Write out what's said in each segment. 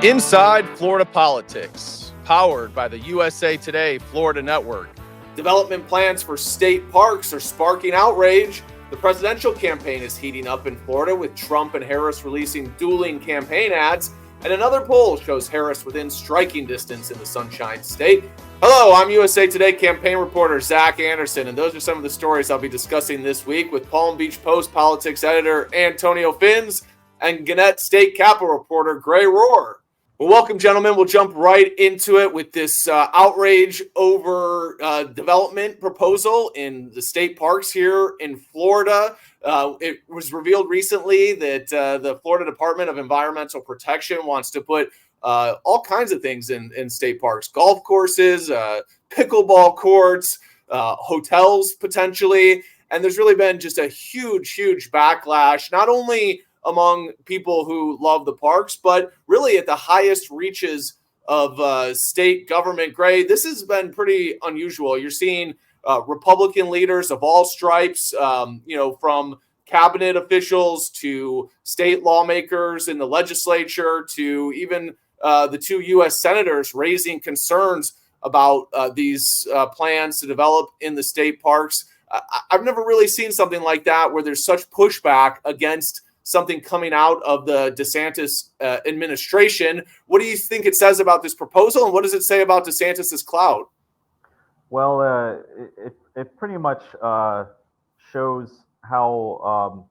Inside Florida Politics, powered by the USA Today Florida Network. Development plans for state parks are sparking outrage. The presidential campaign is heating up in Florida, with Trump and Harris releasing dueling campaign ads. And another poll shows Harris within striking distance in the Sunshine State. Hello, I'm USA Today campaign reporter Zach Anderson, and those are some of the stories I'll be discussing this week with Palm Beach Post politics editor Antonio Fins and Gannett State Capitol reporter Gray Rohrer. Well, welcome, gentlemen. We'll jump right into it with this outrage over development proposal in the state parks here in Florida. It was revealed recently that the Florida Department of Environmental Protection wants to put all kinds of things in state parks: golf courses, pickleball courts, hotels potentially. And there's really been just a huge backlash, not only among people who love the parks, but really at the highest reaches of state government. Gray, this has been pretty unusual. You're seeing Republican leaders of all stripes, from cabinet officials to state lawmakers in the legislature to even the two U.S. senators raising concerns about these plans to develop in the state parks. I've never really seen something like that where there's such pushback against something coming out of the DeSantis administration. What do you think it says about this proposal, and what does it say about DeSantis's clout? Well, it pretty much shows how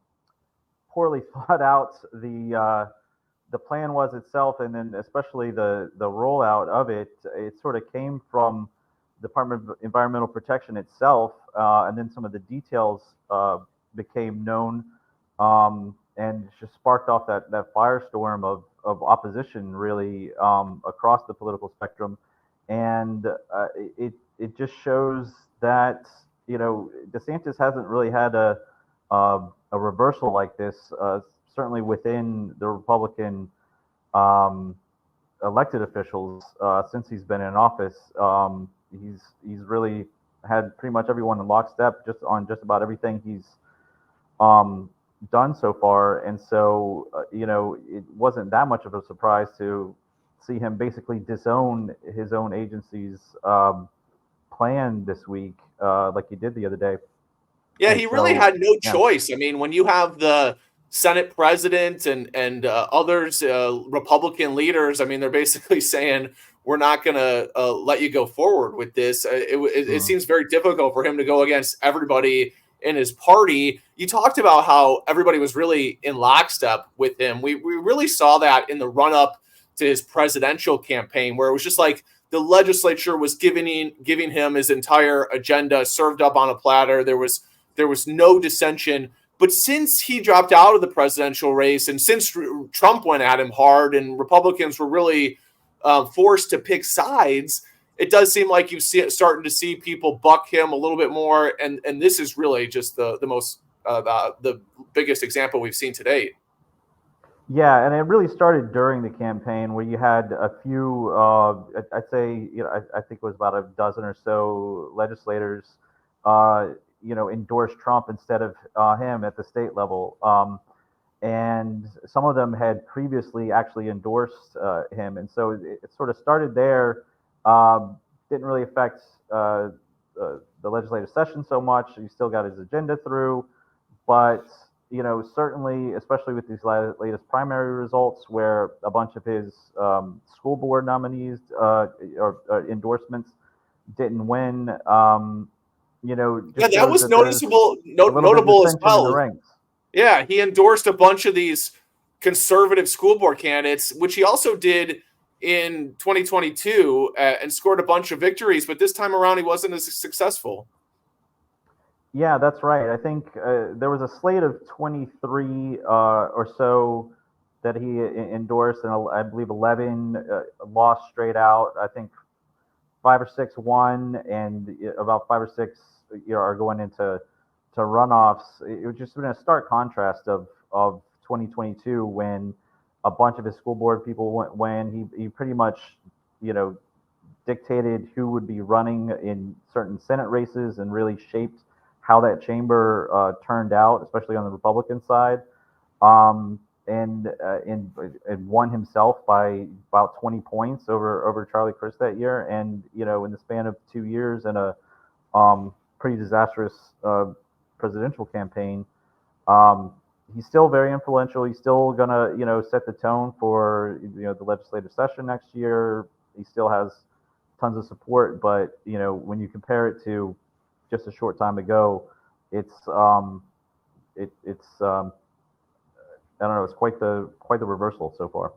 poorly thought out the plan was itself, and then especially the rollout of it. It sort of came from the Department of Environmental Protection itself, and then some of the details became known. And just sparked off that firestorm of opposition, really, across the political spectrum. And it just shows that, DeSantis hasn't really had a reversal like this, certainly within the Republican elected officials, since he's been in office. He's really had pretty much everyone in lockstep just about everything he's done so far. And so, it wasn't that much of a surprise to see him basically disown his own agency's plan this week, like he did the other day. Yeah, he really had no choice. I mean, when you have the Senate president and others, Republican leaders, I mean, they're basically saying, we're not going to let you go forward with this. It seems very difficult for him to go against everybody in his party. You talked about how everybody was really in lockstep with him. We really saw that in the run-up to his presidential campaign, where it was just like the legislature was giving him his entire agenda served up on a platter. There was no dissension. But since he dropped out of the presidential race, and since Trump went at him hard and Republicans were really forced to pick sides, it does seem like you're starting to see people buck him a little bit more, and this is really just the most the biggest example we've seen to date. Yeah, and it really started during the campaign, where you had a few, I'd say, I think it was about a dozen or so legislators, endorse Trump instead of him at the state level, and some of them had previously actually endorsed him, and so it sort of started there. Didn't really affect the legislative session so much. He still got his agenda through, but certainly, especially with these latest primary results, where a bunch of his school board nominees or endorsements didn't win. That was notable as well. Yeah, he endorsed a bunch of these conservative school board candidates, which he also did in 2022 and scored a bunch of victories, but this time around he wasn't as successful. Yeah, that's right. I think there was a slate of 23 or so that he endorsed, and I believe 11 lost straight out. I think 5 or 6 won, and about 5 or 6 are going into runoffs. It was just been a stark contrast of 2022, when a bunch of his school board people went. He pretty much, dictated who would be running in certain Senate races and really shaped how that chamber turned out, especially on the Republican side. and won himself by about 20 points over Charlie Crist that year. And in the span of 2 years and a pretty disastrous presidential campaign, he's still very influential. He's still gonna set the tone for the legislative session next year. He still has tons of support, but when you compare it to just a short time ago, it's I don't know. It's quite the reversal so far.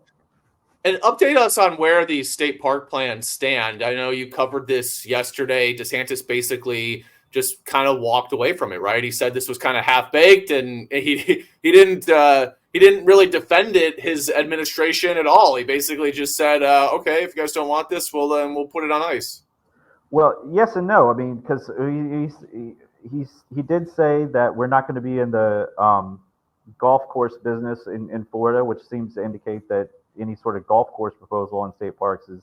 And update us on where these state park plans stand. I know you covered this yesterday. DeSantis basically just kind of walked away from it, right? He said this was kind of half baked, and he didn't really defend it, his administration, at all. He basically just said, "Okay, if you guys don't want this, well then we'll put it on ice." Well, yes and no. I mean, because he did say that we're not going to be in the golf course business in Florida, which seems to indicate that any sort of golf course proposal on state parks is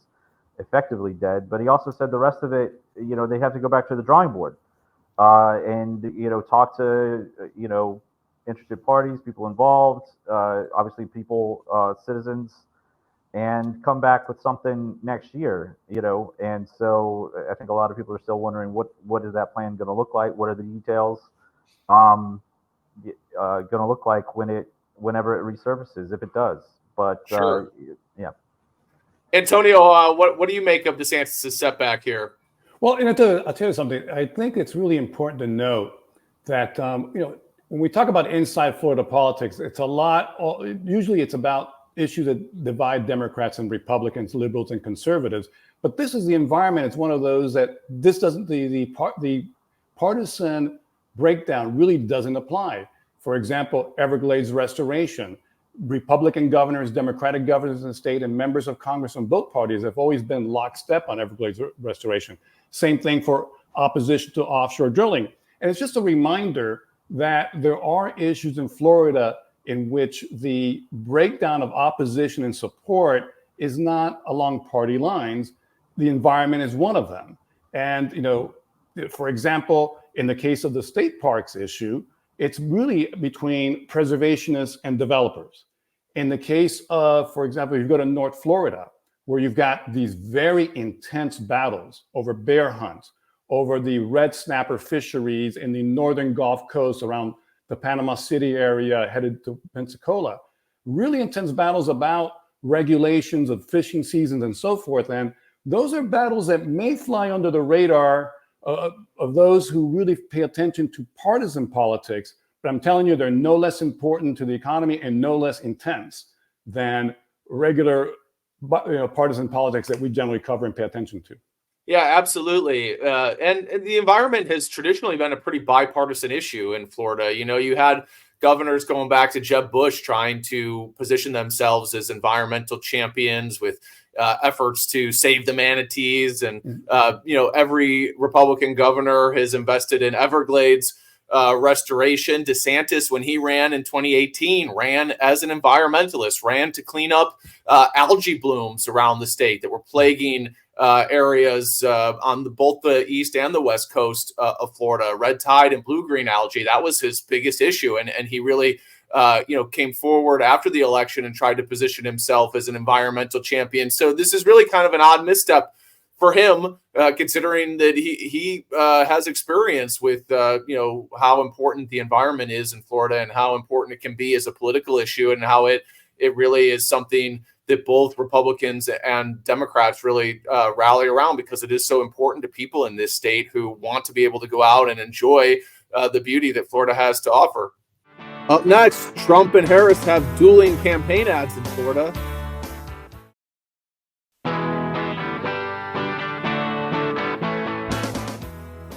effectively dead. But he also said the rest of it, they have to go back to the drawing board and talk to interested parties, people involved, obviously people, citizens, and come back with something next year. And so I think a lot of people are still wondering what is that plan going to look like? What are the details going to look like whenever it resurfaces, if it does? But sure. Yeah. Antonio, what do you make of DeSantis' setback here? Well, I'll tell you something. I think it's really important to note that when we talk about inside Florida politics, it's a lot. Usually, it's about issues that divide Democrats and Republicans, liberals and conservatives. But this is the environment. It's one of those that this doesn't the partisan breakdown really doesn't apply. For example, Everglades restoration. Republican governors, Democratic governors in the state, and members of Congress from both parties have always been lockstep on Everglades restoration. Same thing for opposition to offshore drilling. And it's just a reminder that there are issues in Florida in which the breakdown of opposition and support is not along party lines. The environment is one of them. And, for example, in the case of the state parks issue, it's really between preservationists and developers. In the case of, for example, if you go to North Florida, where you've got these very intense battles over bear hunts, over the red snapper fisheries in the northern Gulf Coast around the Panama City area headed to Pensacola, really intense battles about regulations of fishing seasons and so forth. And those are battles that may fly under the radar of those who really pay attention to partisan politics. But I'm telling you, they're no less important to the economy and no less intense than regular partisan politics that we generally cover and pay attention to. Yeah, absolutely. And the environment has traditionally been a pretty bipartisan issue in Florida. You had governors going back to Jeb Bush trying to position themselves as environmental champions with efforts to save the manatees. And, every Republican governor has invested in Everglades restoration. DeSantis, when he ran in 2018, ran as an environmentalist, ran to clean up algae blooms around the state that were plaguing areas on both the east and the west coast of Florida. Red tide and blue-green algae, that was his biggest issue. And he really came forward after the election and tried to position himself as an environmental champion. So this is really kind of an odd misstep for him, considering that he has experience with how important the environment is in Florida and how important it can be as a political issue, and how it really is something that both Republicans and Democrats really rally around, because it is so important to people in this state who want to be able to go out and enjoy the beauty that Florida has to offer. Up next, Trump and Harris have dueling campaign ads in Florida.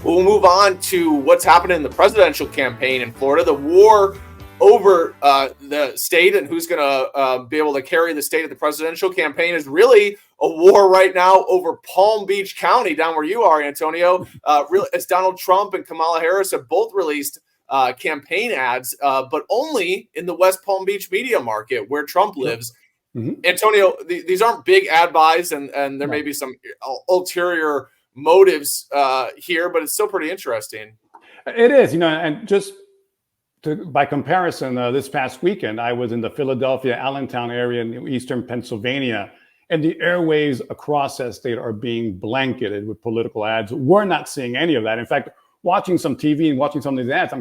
We'll move on to what's happening in the presidential campaign in Florida. The war over the state and who's going to be able to carry the state of the presidential campaign is really a war right now over Palm Beach County, down where you are, Antonio. As Donald Trump and Kamala Harris have both released campaign ads, but only in the West Palm Beach media market where Trump lives. Mm-hmm. Antonio, these aren't big ad buys, and there may be some ulterior motives here, but it's still pretty interesting. It is, and just by comparison, this past weekend, I was in the Philadelphia, Allentown area in eastern Pennsylvania, and the airwaves across that state are being blanketed with political ads. We're not seeing any of that. In fact, watching some TV and watching some of these ads,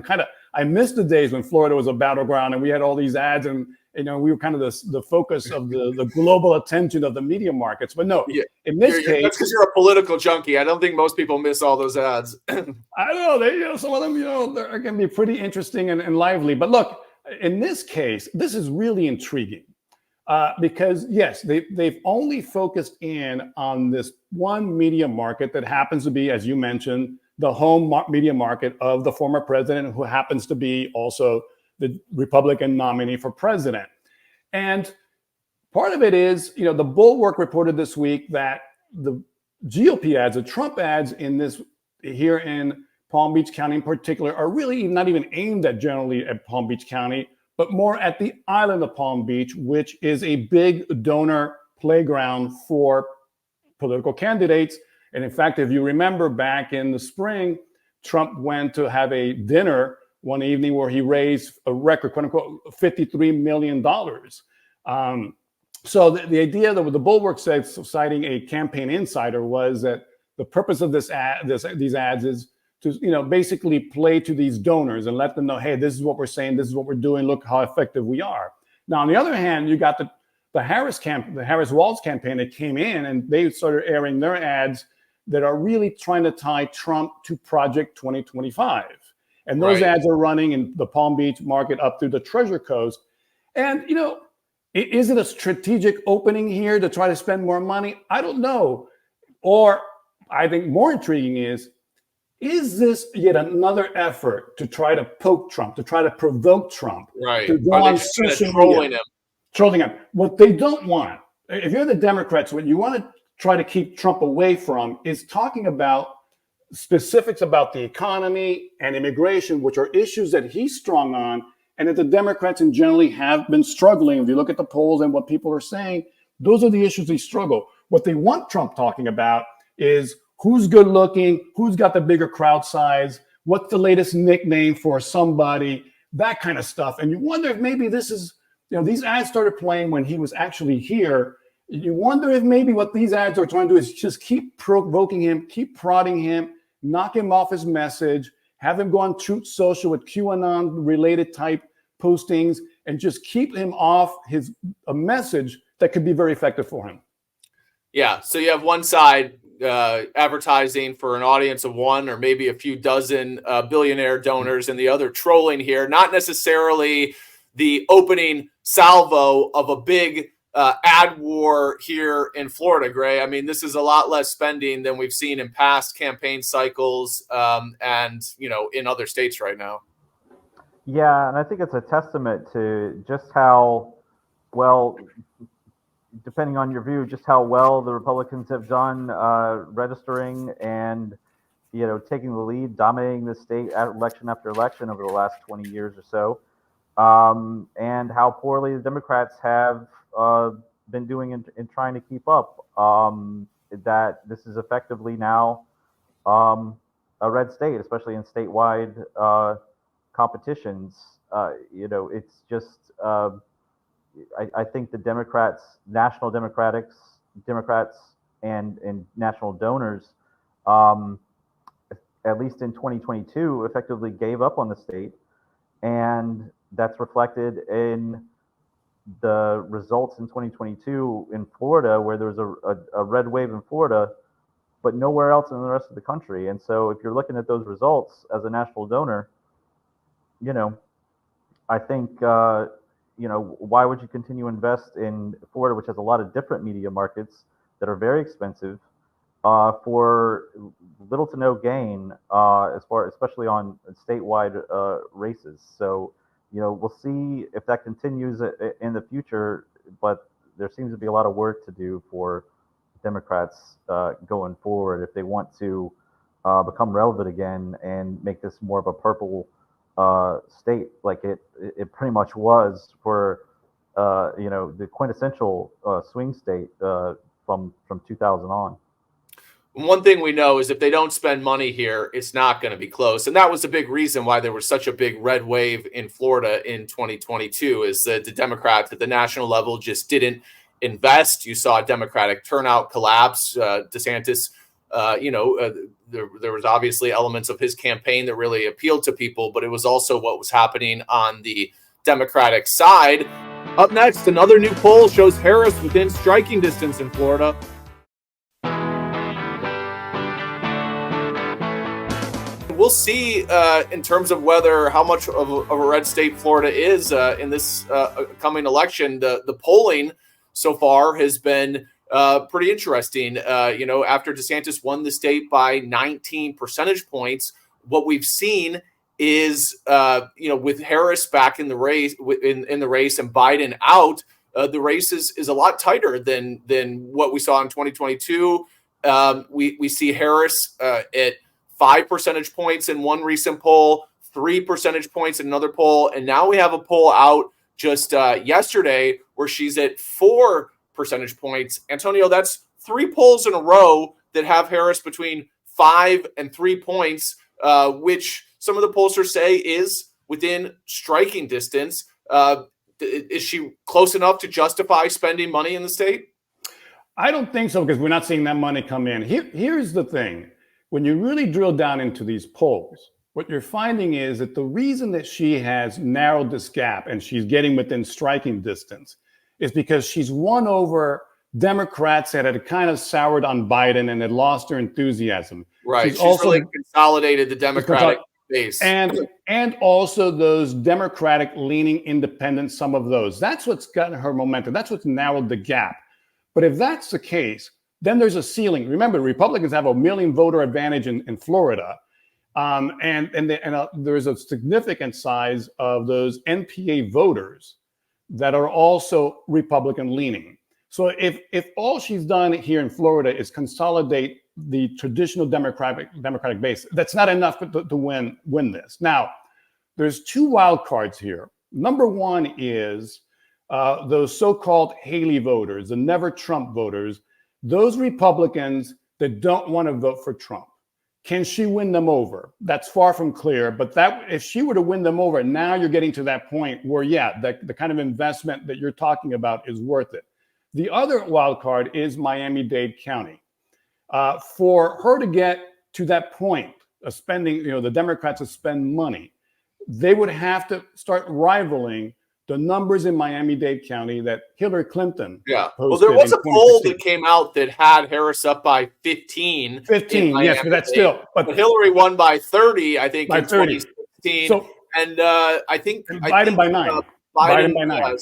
I miss the days when Florida was a battleground and we had all these ads, and we were kind of the focus of the global attention of the media markets. But no, yeah, in this case, that's because you're a political junkie. I don't think most people miss all those ads. I don't know. Some of them, they can be pretty interesting and lively. But look, in this case, this is really intriguing because yes, they've only focused in on this one media market that happens to be, as you mentioned, the home media market of the former president, who happens to be also the Republican nominee for president. And part of it is, the Bulwark reported this week that the GOP ads, the Trump ads here in Palm Beach County in particular, are really not even aimed at generally at Palm Beach County, but more at the island of Palm Beach, which is a big donor playground for political candidates. And in fact, if you remember back in the spring, Trump went to have a dinner one evening where he raised a record, quote unquote, $53 million. So the idea that the Bulwark said, citing a campaign insider, was that the purpose of these ads is to to play to these donors and let them know, hey, this is what we're saying, this is what we're doing, look how effective we are. Now, on the other hand, you got the Harris-Walz campaign that came in, and they started airing their ads that are really trying to tie Trump to Project 2025. And those ads are running in the Palm Beach market up through the Treasure Coast. And, is it a strategic opening here to try to spend more money? I don't know. Or I think more intriguing is this yet another effort to try to poke Trump, to try to provoke Trump? Right. To go on social media, trolling him. What they don't want, if you're the Democrats, what you want to try to keep Trump away from is talking about specifics about the economy and immigration, which are issues that he's strong on, and that the Democrats in generally have been struggling. If you look at the polls and what people are saying, those are the issues they struggle. What they want Trump talking about is who's good looking, who's got the bigger crowd size, what's the latest nickname for somebody, that kind of stuff. And you wonder if maybe this is, these ads started playing when he was actually here. You wonder if maybe what these ads are trying to do is just keep provoking him, keep prodding him, knock him off his message, have him go on Truth Social with QAnon-related type postings, and just keep him off a message that could be very effective for him. Yeah, so you have one side advertising for an audience of one or maybe a few dozen billionaire donors, and the other trolling here, not necessarily the opening salvo of a big ad war here in Florida, Gray. I mean, this is a lot less spending than we've seen in past campaign cycles and, in other states right now. Yeah, and I think it's a testament to just how well, depending on your view, just how well the Republicans have done registering and, taking the lead, dominating the state election after election over the last 20 years or so, and how poorly the Democrats have been doing in trying to keep up. That this is effectively now a red state, especially in statewide competitions. It's just I think the Democrats, Democrats, and national donors, at least in 2022, effectively gave up on the state, and that's reflected in the results in 2022 in Florida, where there was a red wave in Florida, but nowhere else in the rest of the country. And so if you're looking at those results as a national donor, I think, why would you continue to invest in Florida, which has a lot of different media markets that are very expensive, for little to no gain, especially on statewide races. So, we'll see if that continues in the future, but there seems to be a lot of work to do for Democrats going forward if they want to become relevant again and make this more of a purple state like it pretty much was for the quintessential swing state from 2000 on. one thing we know is if they don't spend money here, it's not going to be close. And that was a big reason why there was such a big red wave in Florida in 2022, is that the Democrats at the national level just didn't invest. You saw Democratic turnout collapse. DeSantis, there was obviously elements of his campaign that really appealed to people, but it was also what was happening on the Democratic side. Up next, another new poll shows Harris within striking distance in Florida. We'll see in terms of how much of a red state Florida is in this coming election. The polling so far has been pretty interesting. After DeSantis won the state by 19 percentage points, what we've seen is, with Harris back in the race, in the race, and Biden out, the race is a lot tighter than what we saw in 2022. We see Harris at 5 percentage points in one recent poll, 3 percentage points in another poll, and now we have a poll out just yesterday where she's at 4 percentage points. Antonio, that's 3 polls in a row that have Harris between 5 and 3 points, which some of the pollsters say is within striking distance. Is she close enough to justify spending money in the state? I don't think so, because we're not seeing that money come in. Here's the thing. When you really drill down into these polls, what you're finding is that the reason that she has narrowed this gap and she's getting within striking distance is because she's won over Democrats that had kind of soured on Biden and had lost their enthusiasm. Right. She's also really consolidated the Democratic base. And also those Democratic-leaning independents, some of those. That's what's gotten her momentum. That's what's narrowed the gap. But if that's the case, then there's a ceiling. Remember, Republicans have a 1 million voter advantage in Florida. There's a significant size of those NPA voters that are also Republican leaning. So if all she's done here in Florida is consolidate the traditional Democratic base, that's not enough to win this. Now, there's 2 wild cards here. Number one is those so-called Haley voters, the never Trump voters, those Republicans that don't want to vote for Trump. Can she win them over? That's far from clear, but if she were to win them over, now you're getting to that point where, the kind of investment that you're talking about is worth it. The other wild card is Miami-Dade County. For her to get to that point of spending, the Democrats to spend money, they would have to start rivaling the numbers in Miami-Dade County that Hillary Clinton posted. Well, there was a poll that came out that had Harris up by 15. 15, yes, but that's still. But Hillary won by 30, I think, in 30. 2016. So, and I think Biden by 9. Biden by 9.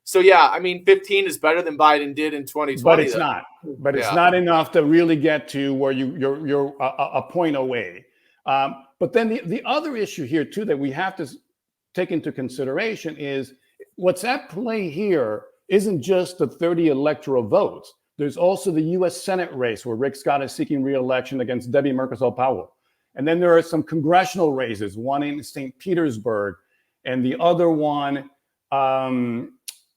So yeah, I mean, 15 is better than Biden did in 2020. But it's not. But it's not enough to really get to where you're a point away. But then the other issue here too that we have to take into consideration is what's at play here isn't just the 30 electoral votes. There's also the U.S. Senate race where Rick Scott is seeking re-election against Debbie Merkersol-Powell. And then there are some congressional races, one in St. Petersburg and the other one,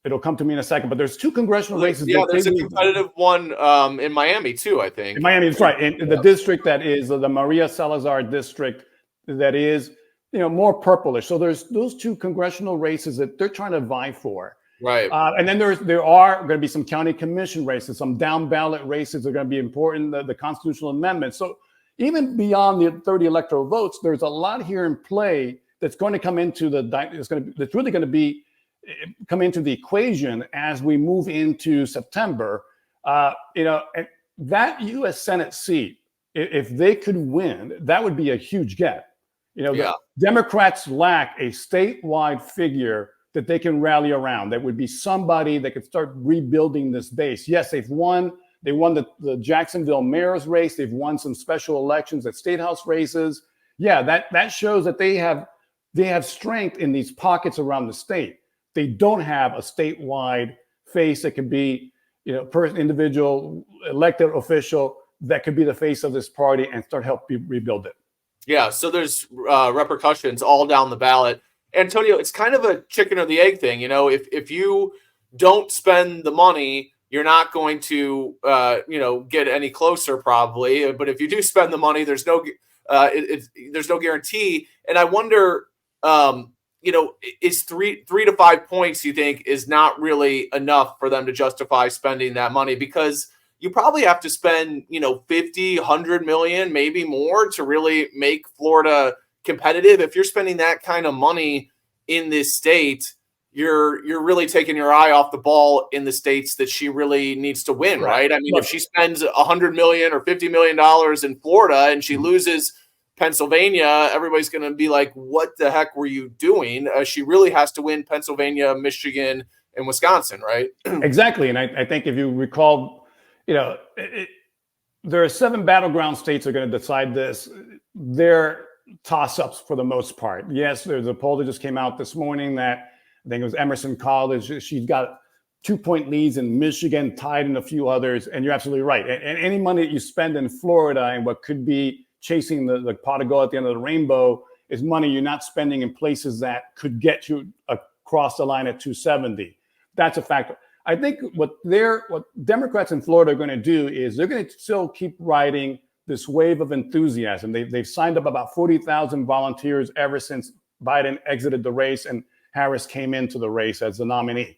it'll come to me in a second, but there's 2 congressional races. Yeah, there's a competitive one in Miami too, I think. In Miami, that's right. In the district that is the Maria Salazar district that is, more purplish. So there's those 2 congressional races that they're trying to vie for. Right. And then there are going to be some county commission races, some down ballot races that are going to be important, the constitutional amendment. So even beyond the 30 electoral votes, there's a lot here in play that's going to come into that's really going to come into the equation as we move into September. And that U.S. Senate seat, if they could win, that would be a huge get. The Democrats lack a statewide figure that they can rally around. That would be somebody that could start rebuilding this base. Yes, they won the Jacksonville mayor's race. They've won some special elections at state house races. Yeah, that shows that they have strength in these pockets around the state. They don't have a statewide face that could be, individual elected official that could be the face of this party and start helping rebuild it. Yeah, so there's repercussions all down the ballot. Antonio, it's kind of a chicken or the egg thing. If you don't spend the money, you're not going to, get any closer probably. But if you do spend the money, there's no guarantee. And I wonder, is three to 5 points, you think, is not really enough for them to justify spending that money? Because you probably have to spend, 50, 100 million, maybe more to really make Florida competitive. If you're spending that kind of money in this state, you're really taking your eye off the ball in the states that she really needs to win, right? I mean, if she spends 100 million or $50 million in Florida and she loses Pennsylvania, everybody's going to be like, what the heck were you doing? She really has to win Pennsylvania, Michigan, and Wisconsin, right? Exactly. And I think if you recall, there are 7 battleground states that are going to decide this. They're toss-ups for the most part. Yes, there's a poll that just came out this morning that I think it was Emerson College. She's got 2-point leads in Michigan, tied in a few others. And you're absolutely right. And any money that you spend in Florida and what could be chasing the pot of gold at the end of the rainbow is money you're not spending in places that could get you across the line at 270. That's a factor. I think what Democrats in Florida are going to do is they're going to still keep riding this wave of enthusiasm. They've signed up about 40,000 volunteers ever since Biden exited the race and Harris came into the race as the nominee.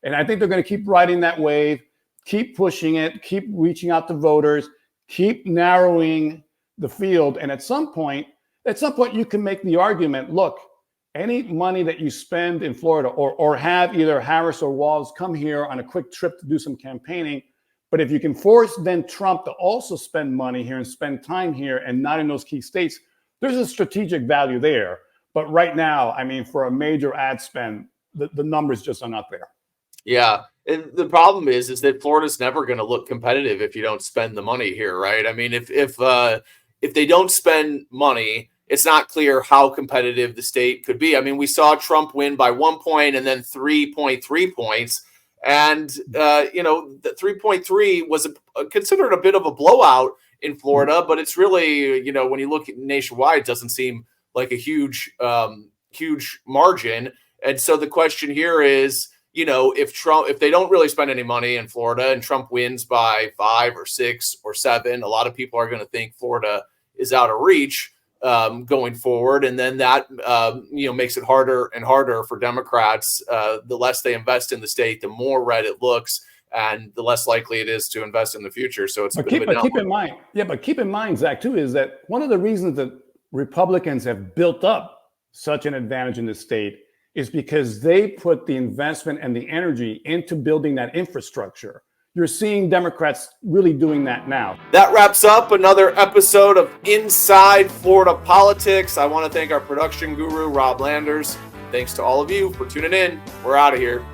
And I think they're going to keep riding that wave, keep pushing it, keep reaching out to voters, keep narrowing the field. And at some point you can make the argument, look, any money that you spend in Florida or have either Harris or Walz come here on a quick trip to do some campaigning, but if you can force then Trump to also spend money here and spend time here and not in those key states, there's a strategic value there. But right now, I mean, for a major ad spend, the numbers just are not there. Yeah. And the problem is that Florida's never going to look competitive if you don't spend the money here, right? I mean, if they don't spend money, it's not clear how competitive the state could be. I mean, we saw Trump win by 1 point and then 3.3 points. And, the 3.3 was considered a bit of a blowout in Florida, but it's really, when you look at nationwide, it doesn't seem like a huge margin. And so the question here is, if they don't really spend any money in Florida and Trump wins by 5 or 6 or 7, a lot of people are going to think Florida is out of reach going forward. And then that, makes it harder and harder for Democrats. The less they invest in the state, the more red it looks and the less likely it is to invest in the future. So it's keep in mind, Zach, too, is that one of the reasons that Republicans have built up such an advantage in the state is because they put the investment and the energy into building that infrastructure. You're seeing Democrats really doing that now. That wraps up another episode of Inside Florida Politics. I want to thank our production guru, Rob Landers. Thanks to all of you for tuning in. We're out of here.